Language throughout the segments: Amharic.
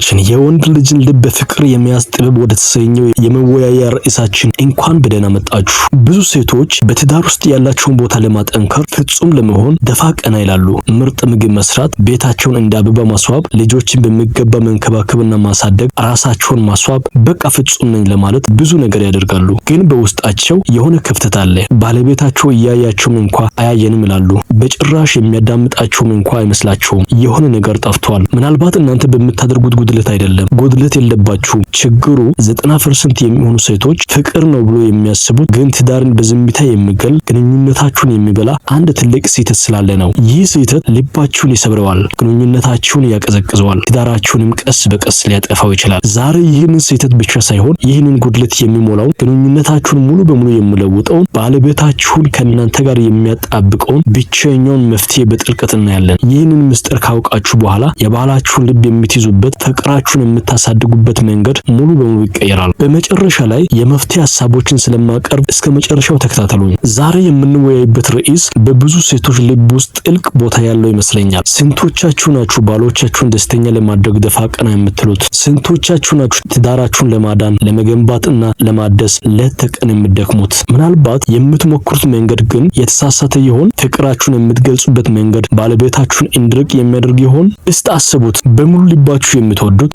አድማጮቻችን የወንድ ልጅን ልብ በፍቅር የሚያዝ ጥበብ ወደ ተሰኘው የመወያያ ርዕሳችን እንኳን በደህና መጣችሁ። ብዙ ሴቶች በትዳር ውስጥ ያላቸውን ቦታ ለማጠንከር ፍጹም ለመሆን ደፋ ቀና ይላሉ። ምርጥ ምግብ መስራት፣ ቤታቸውን እንደ አበባ ማስዋብ፣ ልጆችን በሚገባ መንከባከብና ማሳደግ፣ ራሳቸውን ማስዋብ፣ በቃ ፍጹም ነኝ ለማለት ብዙ ነገር ያደርጋሉ። ግን በውስጣቸው የሆነ ክፍተት አለ። ባለቤታቸው እያያቸውም እንኳ አያየንም ይላሉ። በጭራሽ የሚያዳምጣቸውም እንኳ አይመስላቸውም። የሆነ ነገር ጠፍቷል። ምናልባት እናንተ በምታደርጉት ጉድለት አይደለም። ጉድለት የለባችሁ። ችግሩ 90% የሚሆኑ ሴቶች ፍቅር ነው ብሎ የሚያስቡት ግን ትዳርን በዝምታ የሚገል ግንኙነታችሁን የሚበላ አንድ ትልቅ ስህተት ስላለ ነው። ይህ ስህተት ልባችሁን ይሰብረዋል፣ ግንኙነታችሁን ያቀዘቅዘዋል፣ ትዳራችሁንም ቀስ በቀስ ሊያጠፋው ይችላል። ዛሬ ይህንን ስህተት ብቻ ሳይሆን ይህንን ጉድለት የሚሞላው ግንኙነታችሁን ሙሉ በሙሉ የሚለውጠውን ባለቤታችሁን ከእናንተ ጋር የሚያጣብቀውን ብቸኛውን መፍትሄ በጥልቀት እናያለን። ይህንን ምስጢር ካውቃችሁ በኋላ የባላችሁን ልብ የምትይዙበት ፍቅራችሁን የምታሳድጉበት መንገድ ሙሉ በሙሉ ይቀየራል። በመጨረሻ ላይ የመፍትሄ ሐሳቦችን ስለማቀርብ እስከ መጨረሻው ተከታተሉኝ። ዛሬ የምንወያይበት ርዕስ በብዙ ሴቶች ልብ ውስጥ ጥልቅ ቦታ ያለው ይመስለኛል። ስንቶቻችሁ ናችሁ ባሎቻችሁን ደስተኛ ለማድረግ ደፋ ቀና የምትሉት? ስንቶቻችሁ ናችሁ ትዳራችሁን ለማዳን ለመገንባትና ለማደስ ሌት ተቀን የምትደክሙት? ምናልባት የምትሞክሩት መንገድ ግን የተሳሳተ ይሆን? ፍቅራችሁን የምትገልጹበት መንገድ ባለቤታችሁን እንዲርቅ የሚያደርግ ይሆን? እስቲ አስቡት። በሙሉ ልባችሁ የምትወዱት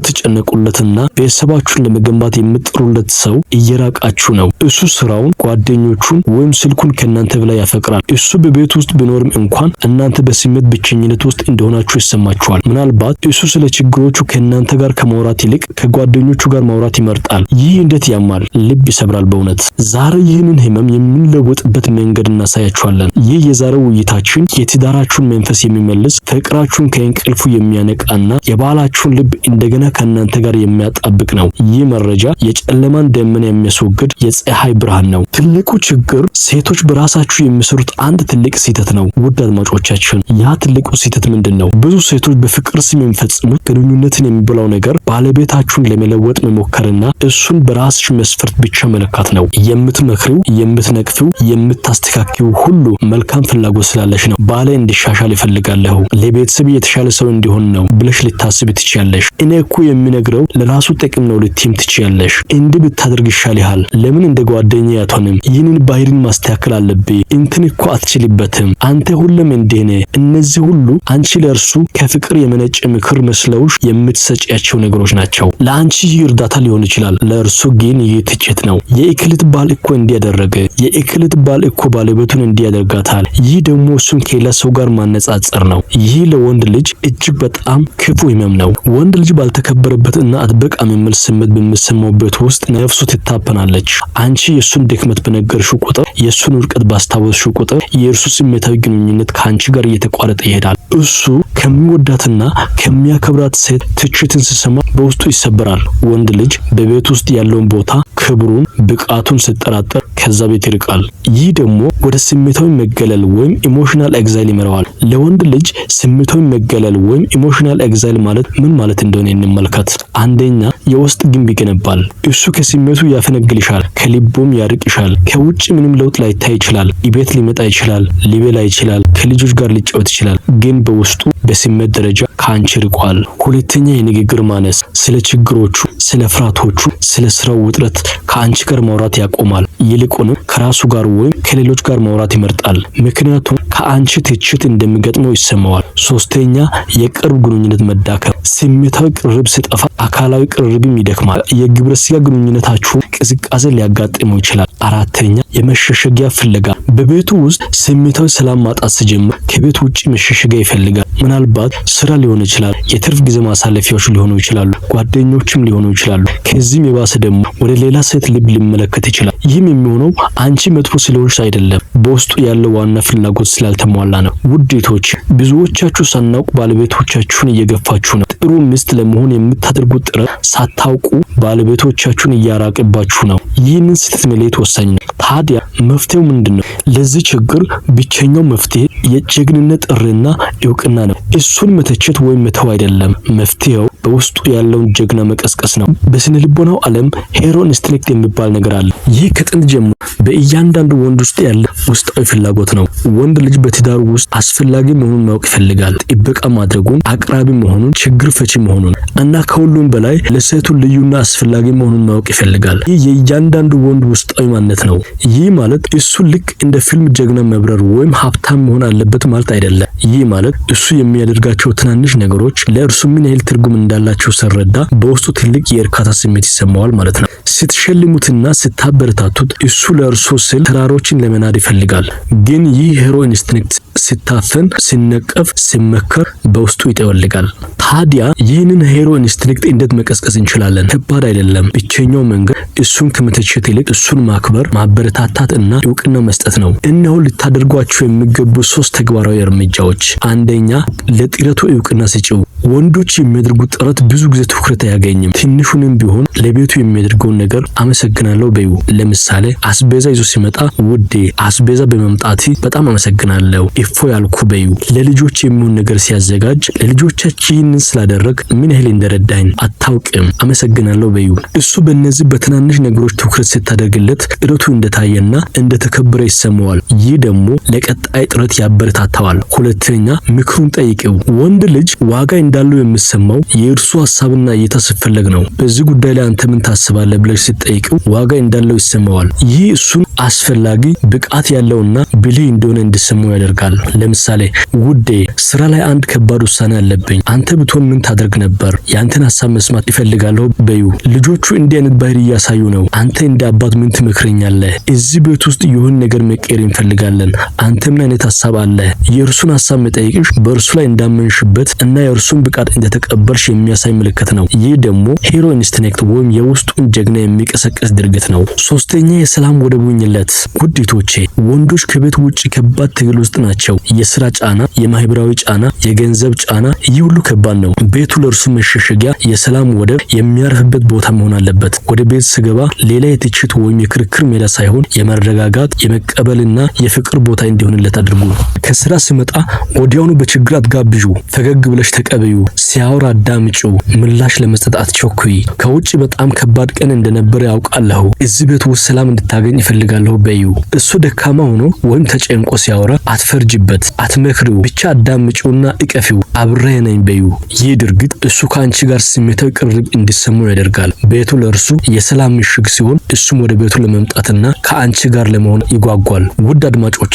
የምትጨነቁለትና ቤተሰባችሁን ለመገንባት የምትጥሩለት ሰው እየራቃችሁ ነው። እሱ ስራውን፣ ጓደኞቹን ወይም ስልኩን ከእናንተ በላይ ያፈቅራል። እሱ በቤት ውስጥ ቢኖርም እንኳን እናንተ በስሜት ብቸኝነት ውስጥ እንደሆናችሁ ይሰማችኋል። ምናልባት እሱ ስለ ችግሮቹ ከእናንተ ጋር ከማውራት ይልቅ ከጓደኞቹ ጋር ማውራት ይመርጣል። ይህ እንዴት ያማል፣ ልብ ይሰብራል በእውነት። ዛሬ ይህንን ህመም የምንለውጥበት መንገድ እናሳያችኋለን። ይህ የዛሬው ውይይታችን የትዳራችሁን መንፈስ የሚመልስ ፍቅራችሁን ከእንቅልፉ የሚያነቃና የባላችሁን ልብ እንደገና ከእናንተ ጋር የሚያጣብቅ ነው። ይህ መረጃ የጨለማን ደመና የሚያስወግድ የፀሐይ ብርሃን ነው። ትልቁ ችግር ሴቶች በራሳችሁ የሚሰሩት አንድ ትልቅ ስህተት ነው። ውድ አድማጮቻችን ያ ትልቁ ስህተት ምንድነው? ብዙ ሴቶች በፍቅር ስም የሚፈጽሙት ግንኙነትን የሚበላው ነገር ባለቤታችሁን ለመለወጥ መሞከርና እሱን በራስሽ መስፈርት ብቻ መለካት ነው። የምትመክሪው፣ የምትነቅፊው፣ የምታስተካክዩ ሁሉ መልካም ፍላጎት ስላለሽ ነው። ባለ እንዲሻሻል ይፈልጋለሁ፣ ለቤተሰብ የተሻለ ሰው እንዲሆን ነው ብለሽ ልታስብ ትችያለሽ። እኔ እኮ የሚነግረው ለራሱ ጥቅም ነው ልትይም ትችያለሽ። እንዲህ ብታደርግ ይሻልሃል፣ ለምን እንደ ጓደኛ ያቶንም ይህንን ባህሪን ማስተካከል አለብኝ፣ እንትን እኮ አትችልበትም፣ አንተ ሁሉም እንዲህ ነህ። እነዚህ ሁሉ አንቺ ለእርሱ ከፍቅር የመነጨ ምክር መስለውሽ የምትሰጪያቸው ነገሮች ናቸው። ለአንቺ ይህ እርዳታ ሊሆን ይችላል፣ ለእርሱ ግን ይህ ትችት ነው። የእክልት ባል እኮ እንዲያደረገ፣ የእክልት ባል እኮ ባለቤቱን እንዲያደርጋታል። ይህ ደግሞ እሱን ከሌላ ሰው ጋር ማነጻጸር ነው። ይህ ለወንድ ልጅ እጅግ በጣም ክፉ ህመም ነው። ወንድ ልጅ ባልተከበረበትና አጥበቃም የሚል ስሜት በሚሰማበት ውስጥ ነፍሱ ትታፈናለች። አንቺ የእሱን ድክመት በነገርሽው ቁጥር፣ የእሱን ውድቀት ባስታወስሽው ቁጥር የእርሱ ስሜታዊ ግንኙነት ከአንቺ ጋር እየተቋረጠ ይሄዳል። እሱ ከሚወዳትና ከሚያከብራት ሴት ትችትን ሲሰማ በውስጡ ይሰበራል። ወንድ ልጅ በቤት ውስጥ ያለውን ቦታ፣ ክብሩን፣ ብቃቱን ሲጠራጠር ከዛ ቤት ይርቃል። ይህ ደግሞ ወደ ስሜታዊ መገለል ወይም ኢሞሽናል ኤግዛይል ይመራዋል። ለወንድ ልጅ ስሜታዊ መገለል ወይም ኢሞሽናል ኤግዛይል ማለት ምን ማለት እንደሆነ እንመልከት። አንደኛ የውስጥ ግንብ ይገነባል። እሱ ከስሜቱ ያፈነግልሻል፣ ከልቡም ያርቅሻል። ከውጭ ምንም ለውጥ ላይታይ ይችላል። ቤት ሊመጣ ይችላል፣ ሊበላ ይችላል፣ ከልጆች ጋር ሊጫወት ይችላል። ግን በውስጡ በስሜት ደረጃ ከአንቺ ርቋል። ሁለተኛ የንግግር ማነስ። ስለ ችግሮቹ፣ ስለ ፍርሃቶቹ፣ ስለ ስራው ውጥረት ከአንቺ ጋር ማውራት ያቆማል። ይልቁንም ከራሱ ጋር ወይም ከሌሎች ጋር ማውራት ይመርጣል። ምክንያቱም ከአንቺ ትችት እንደሚገጥመው ይሰማዋል። ሶስተኛ የቅርብ ግንኙነት መዳከም። ስሜታዊ ቅርብ ሲጠፋ አካላዊ ቅርብም ይደክማል። የግብረ ስጋ ግንኙነታችሁ ቅዝቃዜ ሊያጋጥመው ይችላል። አራተኛ የመሸሸጊያ ፍለጋ። በቤቱ ውስጥ ስሜታዊ ሰላም ማጣት ሲጀምር ከቤት ውጪ መሸሸጊያ ይፈልጋል። ምናልባት ስራ ሊሆን ይችላል፣ የትርፍ ጊዜ ማሳለፊያዎች ሊሆኑ ይችላሉ፣ ጓደኞችም ሊሆኑ ይችላሉ። ከዚህም የባሰ ደግሞ ወደ ሌላ ሴት ልብ ሊመለከት ይችላል። ይህም የሚሆነው አንቺ መጥፎ ስለሆንሽ አይደለም፣ በውስጡ ያለው ዋና ፍላጎት ስላልተሟላ ነው። ውዴቶች ብዙዎቻችሁ ሳናውቅ ባለቤቶቻችሁን እየገፋችሁ ነው። ጥሩ ሚስት ለመሆን የምታደርጉት ጥረት ሳታውቁ ባለቤቶቻችሁን እያራቀባችሁ ነው። ይህንን ስህተት መለየት ወሳኝ ነው። ታዲያ መፍትሄው ምንድነው? ለዚህ ችግር ብቸኛው መፍትሄ የጀግንነት ጥሪና እውቅና ነው። እሱን መተቸት ወይም መተው አይደለም። መፍትሄው በውስጡ ያለውን ጀግና መቀስቀስ ነው። በስነ ልቦናው ዓለም ሄሮ ኢንስቲንክት የሚባል ነገር አለ። ይህ ከጥንት ጀምሮ በእያንዳንዱ ወንድ ውስጥ ያለ ውስጣዊ ፍላጎት ነው። ወንድ ልጅ በትዳሩ ውስጥ አስፈላጊ መሆኑን ማወቅ ይፈልጋል። ጥበቃ ማድረጉን፣ አቅራቢ መሆኑን፣ ችግር ፈቺ መሆኑን እና ከሁሉም በላይ ለሴቱ ልዩና አስፈላጊ መሆኑን ማወቅ ይፈልጋል። ይህ የእያንዳንዱ ወንድ ውስጣዊ ማንነት ነው። ይህ ማለት እሱ ልክ እንደ ፊልም ጀግና መብረር ወይም ሀብታም መሆን አለበት ማለት አይደለም። ይህ ማለት እሱ የሚያደርጋቸው ትናንሽ ነገሮች ለእርሱ ምን ያህል ትርጉም እንዳላቸው ሲረዳ በውስጡ ትልቅ የእርካታ ስሜት ይሰማዋል ማለት ነው። ስትሸልሙትና ስታበረታቱት እሱ ለእርሱ ስል ተራሮችን ለመናድ ይፈልጋል። ግን ይህ ሄሮ ኢንስቲንክት ሲታፈን፣ ሲነቀፍ፣ ሲመከር በውስጡ ይጠወልጋል። ታዲያ ይህንን ሄሮ ኢንስቲንክት እንዴት መቀስቀስ እንችላለን? ከባድ አይደለም። ብቸኛው መንገድ እሱን ከመተቸት ይልቅ እሱን ማክበር፣ ማበረታታት እና እውቅና መስጠት ነው። እነሆ ልታደርጓቸው የሚገቡ 3 ተግባራዊ እርምጃዎች። አንደኛ፣ ለጥረቱ እውቅና ስጪው። ወንዶች የሚያደርጉት ጥረት ብዙ ጊዜ ትኩረት አያገኝም። ትንሹንም ቢሆን ለቤቱ የሚያደርገውን ነገር አመሰግናለሁ በዩ። ለምሳሌ አስቤዛ ይዞ ሲመጣ ውዴ አስቤዛ በመምጣት በጣም አመሰግናለሁ እፎ ያልኩ በዩ። ለልጆች የሚሆን ነገር ሲያዘጋጅ ለልጆቻችን ስላደረግ ምን ያህል እንደረዳኝ አታውቅም አመሰግናለሁ በዩ። እሱ በእነዚህ በትናንሽ ነገሮች ትኩረት ስታደርግለት ጥረቱ እንደታየና እንደተከበረ ይሰማዋል። ይህ ደግሞ ለቀጣይ ጥረት ያበረታታዋል። ሁለተኛ፣ ምክሩን ጠይቂው። ወንድ ልጅ ዋጋ እንዳለው የሚሰማው የእርሱ ሐሳብና እይታ ሲፈለግ ነው። በዚህ ጉዳይ ላይ አንተ ምን ታስባለህ ብለሽ ስትጠይቂው ዋጋ እንዳለው ይሰማዋል። ይህ እሱን አስፈላጊ ብቃት ያለውና ብልህ እንደሆነ እንዲሰማው ያደርጋል። ለምሳሌ ውዴ ስራ ላይ አንድ ከባድ ውሳኔ አለብኝ፣ አንተ ብትሆን ምን ታደርግ ነበር? ያንተን ሐሳብ መስማት ይፈልጋለሁ በዩ። ልጆቹ እንዲህ አይነት ባህሪ እያሳዩ ነው፣ አንተ እንደ አባት ምን ትመክረኛለህ? እዚህ ቤት ውስጥ የሆነ ነገር መቀየር እንፈልጋለን፣ አንተ ምን አይነት ሐሳብ አለ? የእርሱን ሐሳብ መጠየቅሽ በእርሱ ላይ እንዳመንሽበት እና የእርሱን ብቃት እንደተቀበልሽ የሚያሳይ ምልክት ነው። ይህ ደግሞ ሄሮ ኢንስቲንክት ወይም የውስጡን ጀግና የሚቀሰቀስ ድርጊት ነው። ሶስተኛ፣ የሰላም ወደቡኝለት። ውዲቶቼ ወንዶች ከቤት ውጭ ከባድ ትግል ውስጥ ናቸው። የስራ ጫና፣ የማህበራዊ ጫና፣ የገንዘብ ጫና፣ ይህ ሁሉ ከባድ ነው። ቤቱ ለእርሱ መሸሸጊያ፣ የሰላም ወደብ፣ የሚያርፍበት ቦታ መሆን አለበት። ወደ ቤት ስገባ ሌላ የትችት ወይም የክርክር ሜዳ ሳይሆን የመረጋጋት የመቀበልና የፍቅር ቦታ እንዲሆንለት አድርጉ። ከስራ ሲመጣ ወዲያውኑ በችግር አትጋብዡ። ፈገግ ብለሽ ተቀበዩ። ሲያወራ አዳምጪው። ምላሽ ለመስጠት አትቸኩይ። ከውጭ በጣም ከባድ ቀን እንደነበረ ያውቃለሁ፣ እዚህ ቤት ውስጥ ሰላም እንድታገኝ እፈልጋለሁ በዩ። እሱ ደካማ ሆኖ ወይም ተጨንቆ ሲያወራ አትፈርጅበት፣ አትመክሪው። ብቻ አዳምጪውና እቀፊው። አብሬ ነኝ በዩ። ይህ ድርጊት እሱ ከአንቺ ጋር ስሜታዊ ቅርብ እንዲሰማው ያደርጋል። ቤቱ ለእርሱ የሰላም ምሽግ ሲሆን እሱም ወደ ቤቱ ለመምጣትና ከአንቺ ጋር ለመሆን ይጓጓል። ውድ አድማጮቼ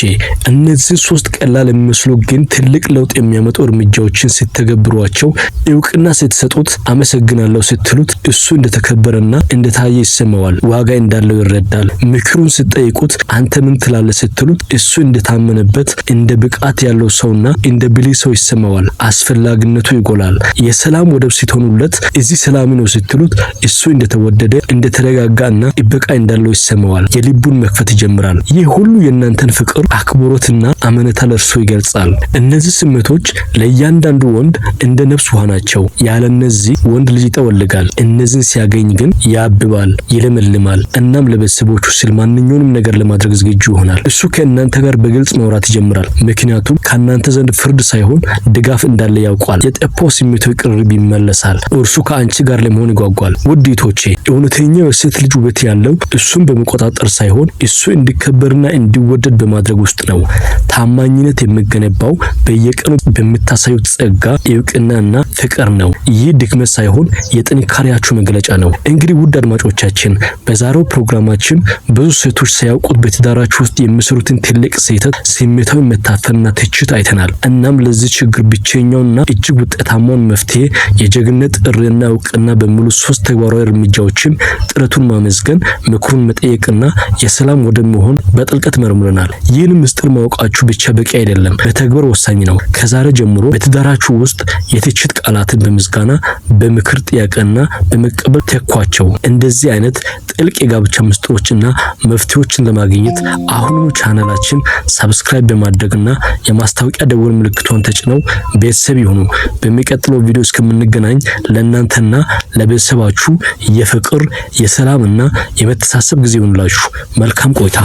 እነዚህ 3 ቀላል የሚመስሉ ግን ትልቅ ለውጥ የሚያመጡ እርምጃዎችን ስትተገብሯቸው፣ እውቅና ስትሰጡት፣ አመሰግናለሁ ስትሉት እሱ እንደተከበረና እንደታየ ይሰማዋል። ዋጋ እንዳለው ይረዳል። ምክሩን ስትጠይቁት አንተ ምን ትላለህ ስትሉት እሱ እንደታመነበት እንደ ብቃት ያለው ሰውና እንደ ብልህ ሰው ይሰማዋል። አስፈላጊነቱ ይጎላል። የሰላም ወደብ ስትሆኑለት እዚህ ሰላም ነው ስትሉት እሱ እንደተወደደ እንደተረጋጋና ጥበቃ እንዳለው ይሰማዋል። የልቡን መክፈት ይጀምራል። ይህ ሁሉ የእናንተን ፍቅር፣ አክብሮትና አመኔታ ለእርሱ ይገልጻል። እነዚህ ስሜቶች ለእያንዳንዱ ወንድ እንደ ነፍስ ውሃ ናቸው። ያለ እነዚህ ወንድ ልጅ ይጠወልጋል። እነዚህን ሲያገኝ ግን ያብባል፣ ይለመልማል። እናም ለቤተሰቦቹ ሲል ማንኛውንም ነገር ለማድረግ ዝግጁ ይሆናል። እሱ ከእናንተ ጋር በግልጽ ማውራት ይጀምራል። ምክንያቱም ከእናንተ ዘንድ ፍርድ ሳይሆን ድጋፍ እንዳለ ያውቃል። የጠፋው ስሜታዊ ቅርብ ይመለሳል። እርሱ ከአንቺ ጋር ለመሆን ይጓጓል። ውዲቶቼ እውነተኛው የሴት ልጅ ውበት ያለው እሱን በመቆጣጠር ሳይሆን እሱ እንዲከበርና እንዲወደድ በማድረግ ውስጥ ነው። ታማኝነት የሚገነባው በየቀኑ በምታሳዩት ጸጋ፣ እውቅናና ፍቅር ነው። ይህ ድክመት ሳይሆን የጥንካሬያችሁ መግለጫ ነው። እንግዲህ ውድ አድማጮቻችን በዛሬው ፕሮግራማችን ብዙ ሴቶች ሳያውቁት በትዳራችሁ ውስጥ የሚሰሩትን ትልቅ ስህተት፣ ስሜታዊ መታፈንና ትችት አይተናል። እናም ለዚህ ችግር ብቸኛውና እጅግ ውጤታማውን መፍትሄ የጀግንነት ጥሪና እውቅና በሙሉ 3 ተግባራዊ እርምጃዎችን ጥረቱን ማመስገን፣ ምክሩን መጠየቅና የሰላም ወደብ መሆን በጥልቀት መርምረናል። ይህን ምስጢር ማወቃችሁ ብቻ በቂ አይደለም፣ በተግባር ወሳኝ ነው። ከዛሬ ጀምሮ በትዳራችሁ ውስጥ የትችት ቃላትን በምስጋና በምክር ጥያቄና በመቀበል ተኳቸው። እንደዚህ አይነት ጥልቅ የጋብቻ ምስጢሮችና መፍትሄዎችን ለማግኘት አሁኑኑ ቻናላችን ሰብስክራይብ በማድረግና የማስታወቂያ ደወል ምልክቷን ተጭነው ቤተሰብ ይሁኑ። በሚቀጥለው ቪዲዮ እስከምንገናኝ ለእናንተና ለቤተሰባችሁ የፍቅር የሰላምና የመተሳሰብ ጊዜ ይሁንላችሁ። መልካም ቆይታ።